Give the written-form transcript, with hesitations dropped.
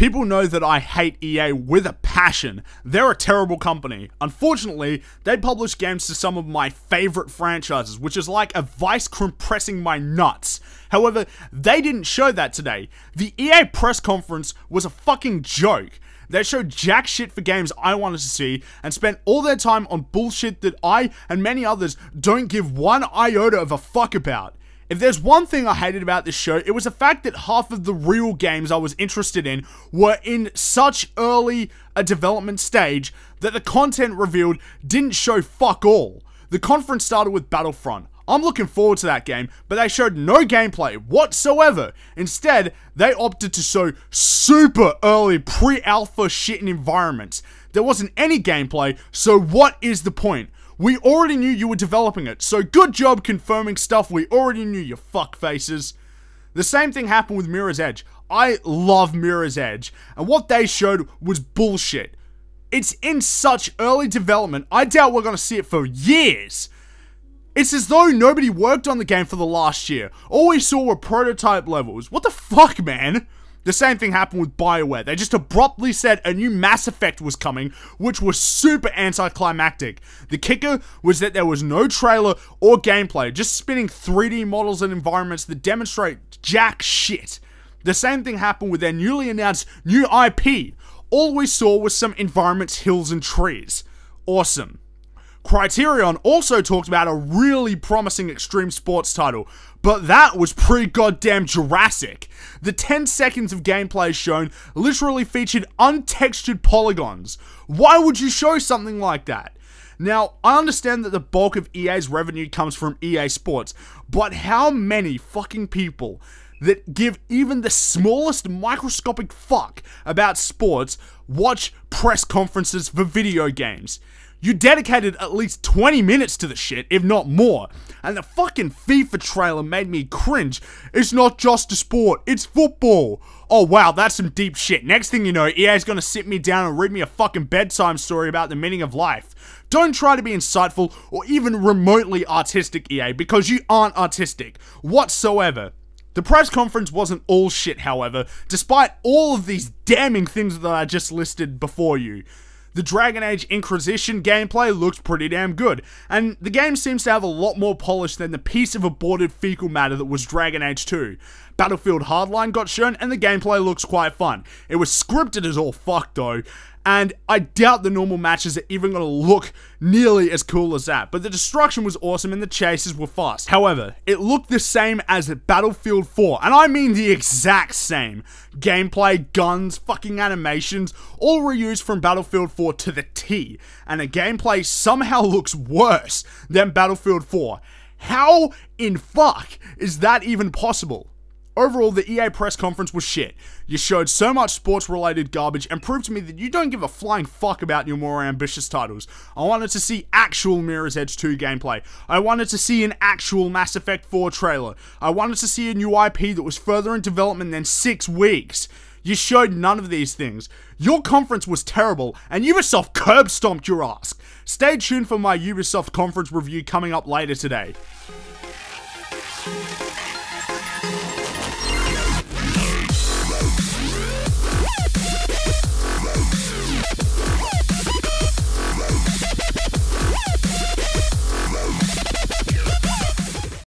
People know that I hate EA with a passion. They're a terrible company. Unfortunately, they publish games to some of my favorite franchises, which is like a vice compressing my nuts. However, they didn't show that today. The EA press conference was a fucking joke. They showed jack shit for games I wanted to see and spent all their time on bullshit that I and many others don't give one iota of a fuck about. If there's one thing I hated about this show, it was the fact that half of the real games I was interested in were in such early a development stage that the content revealed didn't show fuck all. The conference started with Battlefront. I'm looking forward to that game, but they showed no gameplay whatsoever. Instead, they opted to show super early pre-alpha shit in environments. There wasn't any gameplay, so what is the point? We already knew you were developing it, so good job confirming stuff we already knew, you fuckfaces. The same thing happened with Mirror's Edge. I love Mirror's Edge, and what they showed was bullshit. It's in such early development, I doubt we're gonna see it for years. It's as though nobody worked on the game for the last year. All we saw were prototype levels. What the fuck, man? The same thing happened with BioWare. They just abruptly said a new Mass Effect was coming, which was super anticlimactic. The kicker was that there was no trailer or gameplay, just spinning 3D models and environments that demonstrate jack shit. The same thing happened with their newly announced new IP. All we saw was some environments, hills, and trees. Awesome. Criterion also talked about a really promising extreme sports title, but that was pretty goddamn Jurassic. The 10 seconds of gameplay shown literally featured untextured polygons. Why would you show something like that? Now, I understand that the bulk of EA's revenue comes from EA Sports, but how many fucking people that give even the smallest microscopic fuck about sports watch press conferences for video games? You dedicated at least 20 minutes to the shit, if not more. And the fucking FIFA trailer made me cringe. It's not just a sport, it's football. Oh wow, that's some deep shit. Next thing you know, EA's gonna sit me down and read me a fucking bedtime story about the meaning of life. Don't try to be insightful or even remotely artistic, EA, because you aren't artistic whatsoever. The press conference wasn't all shit, however, despite all of these damning things that I just listed before you. The Dragon Age Inquisition gameplay looks pretty damn good, and the game seems to have a lot more polish than the piece of aborted fecal matter that was Dragon Age 2. Battlefield Hardline got shown, and the gameplay looks quite fun. It was scripted as all fuck though, and I doubt the normal matches are even gonna look nearly as cool as that, but the destruction was awesome and the chases were fast. However, it looked the same as Battlefield 4, and I mean the exact same. Gameplay, guns, fucking animations, all reused from Battlefield 4 to the T, and the gameplay somehow looks worse than Battlefield 4. How in fuck is that even possible? Overall, the EA press conference was shit. You showed so much sports-related garbage and proved to me that you don't give a flying fuck about your more ambitious titles. I wanted to see actual Mirror's Edge 2 gameplay. I wanted to see an actual Mass Effect 4 trailer. I wanted to see a new IP that was further in development than 6 weeks. You showed none of these things. Your conference was terrible, and Ubisoft curb-stomped your ass. Stay tuned for my Ubisoft conference review coming up later today.